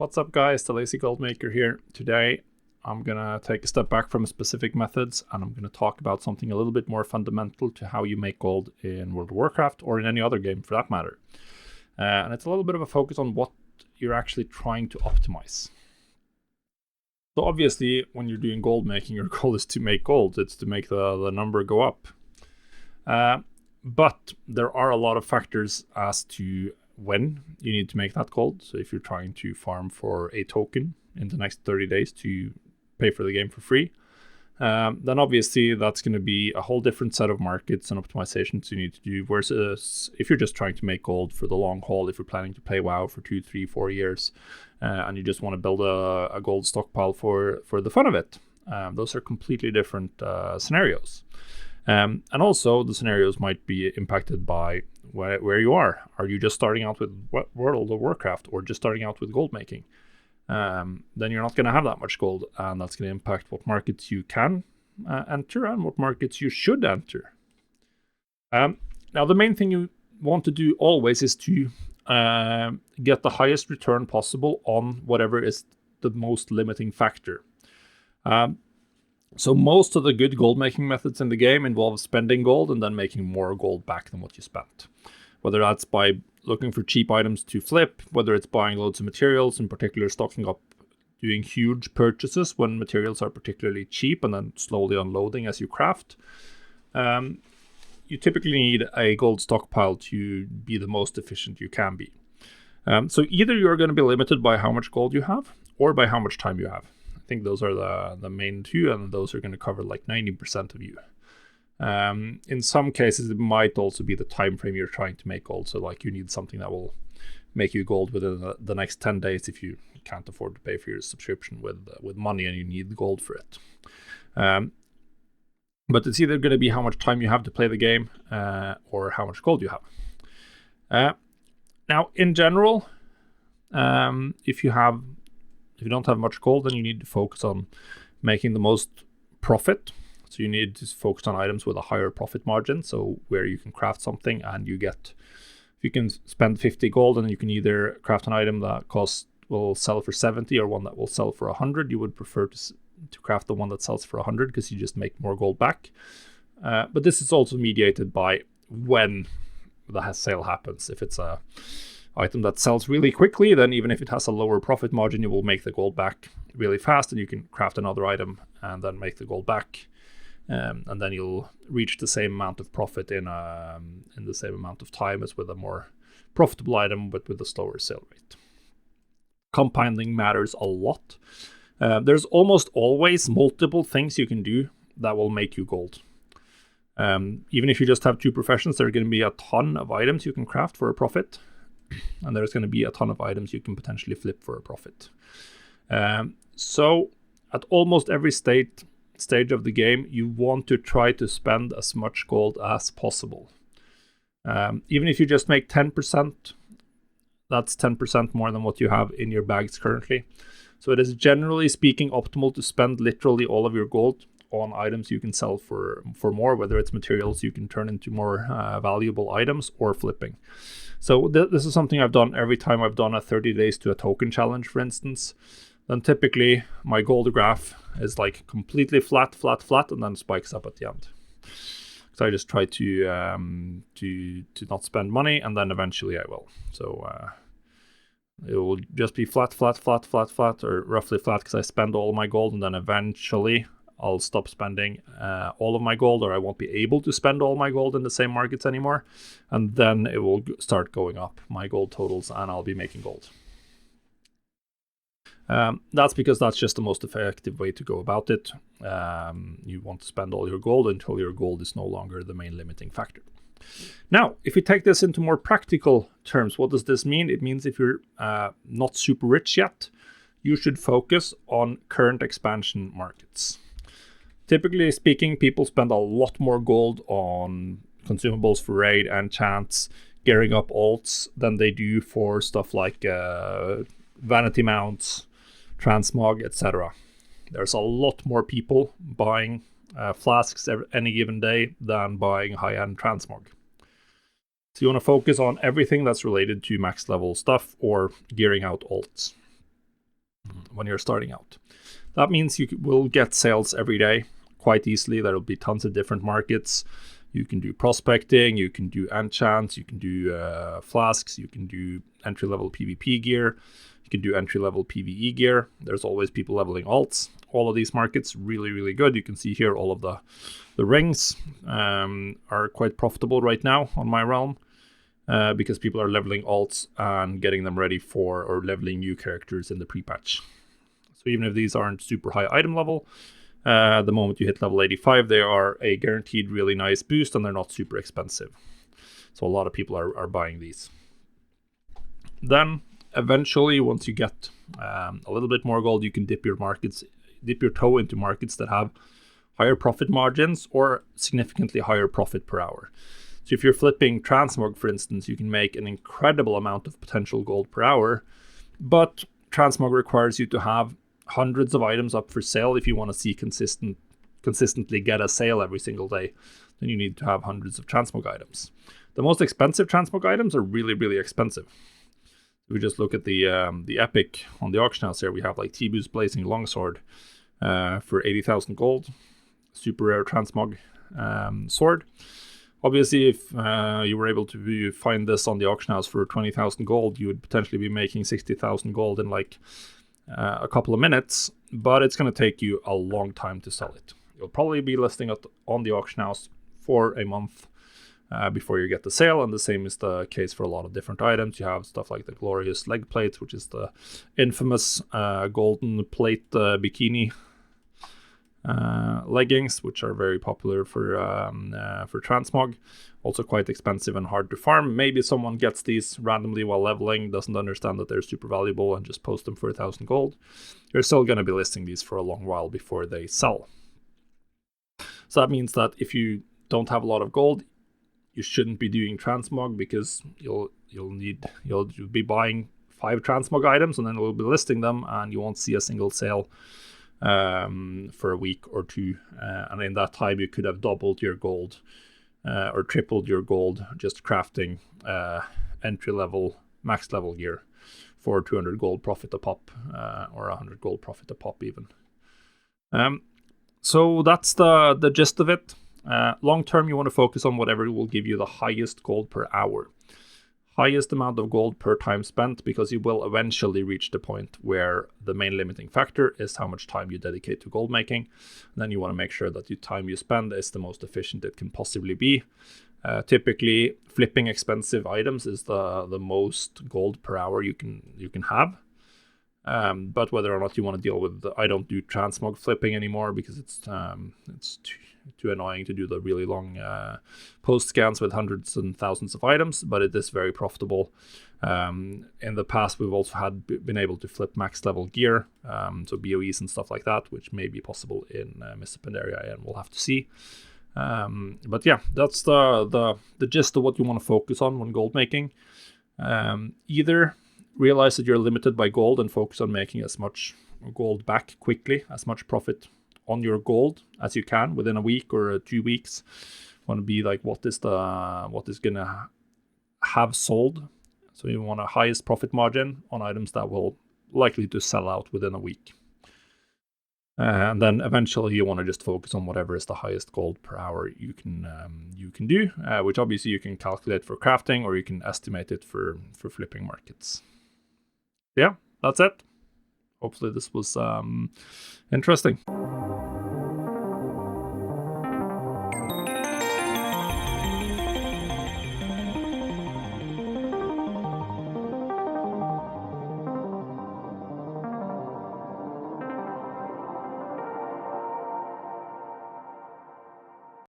What's up guys, the Lazy Gold Maker here. Today I'm gonna take a step back from specific methods and I'm gonna talk about something a little bit more fundamental to how you make gold in World of Warcraft or in any other game for that matter. And it's a little bit of a focus on what you're actually trying to optimize. So obviously when you're doing gold making, your goal is to make gold. It's to make the number go up. But there are a lot of factors as to when you need to make that gold. So if you're trying to farm for a token in the next 30 days to pay for the game for free, then obviously that's going to be a whole different set of markets and optimizations you need to do. Versus if you're just trying to make gold for the long haul, if you're planning to play WoW for 2, 3, 4 years, and you just want to build a gold stockpile for the fun of it, those are completely different scenarios. And also the scenarios might be impacted by where you are. Are you just starting out with World of Warcraft or just starting out with gold making? Then you're not going to have that much gold, and that's going to impact what markets you can enter and what markets you should enter. Now, the main thing you want to do always is to get the highest return possible on whatever is the most limiting factor. So most of the good gold making methods in the game involve spending gold and then making more gold back than what you spent. Whether that's by looking for cheap items to flip, whether it's buying loads of materials, in particular stocking up, doing huge purchases when materials are particularly cheap and then slowly unloading as you craft. You typically need a gold stockpile to be the most efficient you can be. So either you're going to be limited by how much gold you have or by how much time you have. I think those are the main two, and those are going to cover like 90% of you. In some cases, it might also be the time frame you're trying to make gold. So like you need something that will make you gold within the next 10 days if you can't afford to pay for your subscription with money and you need gold for it. But it's either going to be how much time you have to play the game or how much gold you have. Now, in general, if you don't have much gold, then you need to focus on making the most profit. So you need to focus on items with a higher profit margin. So where you can craft something and you can spend 50 gold and you can either craft an item that will sell for 70 or one that will sell for 100. You would prefer to craft the one that sells for 100 because you just make more gold back. But this is also mediated by when the sale happens. If it's a item that sells really quickly, then even if it has a lower profit margin, you will make the gold back really fast, and you can craft another item and then make the gold back, and then you'll reach the same amount of profit in the same amount of time as with a more profitable item, but with a slower sale rate. Compounding matters a lot. There's almost always multiple things you can do that will make you gold. Even if you just have 2 professions, there are going to be a ton of items you can craft for a profit. And there's going to be a ton of items you can potentially flip for a profit. So at almost every stage of the game, you want to try to spend as much gold as possible. Even if you just make 10%, that's 10% more than what you have in your bags currently. So it is generally speaking optimal to spend literally all of your gold on items you can sell for more, whether it's materials you can turn into more valuable items or flipping. So this is something I've done every time I've done a 30 days to a token challenge, for instance. Then typically my gold graph is like completely flat, and then spikes up at the end. So I just try to not spend money, and then eventually I will. So it will just be flat, or roughly flat because I spend all of my gold, and then eventually I'll stop spending all of my gold, or I won't be able to spend all my gold in the same markets anymore. And then it will start going up, my gold totals, and I'll be making gold. That's because that's just the most effective way to go about it. You want to spend all your gold until your gold is no longer the main limiting factor. Now, if we take this into more practical terms, what does this mean? It means if you're not super rich yet, you should focus on current expansion markets. Typically speaking, people spend a lot more gold on consumables for raid, enchants, gearing up alts than they do for stuff like vanity mounts, transmog, etc. There's a lot more people buying flasks any given day than buying high-end transmog. So you want to focus on everything that's related to max level stuff or gearing out alts. when you're starting out. That means you will get sales every day quite easily. There will be tons of different markets. You can do prospecting, you can do enchants, you can do flasks, you can do entry-level PvP gear, you can do entry-level PvE gear. There's always people leveling alts. All of these markets really, really good. You can see here all of the rings are quite profitable right now on my realm because people are leveling alts and getting them ready for, or leveling new characters in the pre-patch. So even if these aren't super high item level, the moment you hit level 85, they are a guaranteed really nice boost, and they're not super expensive. So a lot of people are buying these. Then eventually, once you get a little bit more gold, you can dip your toe into markets that have higher profit margins or significantly higher profit per hour. So if you're flipping transmog, for instance, you can make an incredible amount of potential gold per hour, but transmog requires you to have hundreds of items up for sale. If you want to see consistently get a sale every single day, then you need to have hundreds of transmog items. The most expensive transmog items are really, really expensive. If we just look at the epic on the auction house here, we have like T-Boo's Blazing Longsword for 80,000 gold, super rare transmog sword. Obviously, if you were able to find this on the auction house for 20,000 gold, you would potentially be making 60,000 gold in like a couple of minutes, but it's going to take you a long time to sell it. You'll probably be listing it on the auction house for a month before you get the sale, and the same is the case for a lot of different items. You have stuff like the glorious leg plates, which is the infamous golden plate bikini leggings, which are very popular for transmog. Also quite expensive and hard to farm. Maybe someone gets these randomly while leveling, doesn't understand that they're super valuable, and just post them for 1,000 gold. You're still going to be listing these for a long while before they sell. So that means that if you don't have a lot of gold, you shouldn't be doing transmog, because you'll be buying 5 transmog items and then we'll be listing them, and you won't see a single sale for a week or two, and in that time you could have doubled your gold or tripled your gold just crafting entry level max level gear for 200 gold profit a pop, or 100 gold profit a pop even. So that's the gist of it. Long term, you want to focus on whatever will give you the highest gold per hour, highest amount of gold per time spent, because you will eventually reach the point where the main limiting factor is how much time you dedicate to gold making. And then you want to make sure that the time you spend is the most efficient it can possibly be. Typically, flipping expensive items is the most gold per hour you can have. But whether or not you want to deal with I don't do transmog flipping anymore, because it's too annoying to do the really long post scans with hundreds and thousands of items, but it is very profitable. In the past, we've also been able to flip max level gear, so BOEs and stuff like that, which may be possible in Mr. Pandaria, and we'll have to see. But yeah, that's the gist of what you want to focus on when gold making. Either realize that you're limited by gold and focus on making as much gold back quickly, as much profit on your gold as you can within a week or 2 weeks. Want to be like, what is gonna have sold? So you want a highest profit margin on items that will likely to sell out within a week. And then eventually you want to just focus on whatever is the highest gold per hour you can do, which obviously you can calculate for crafting, or you can estimate it for flipping markets. Yeah, that's it. Hopefully this was interesting.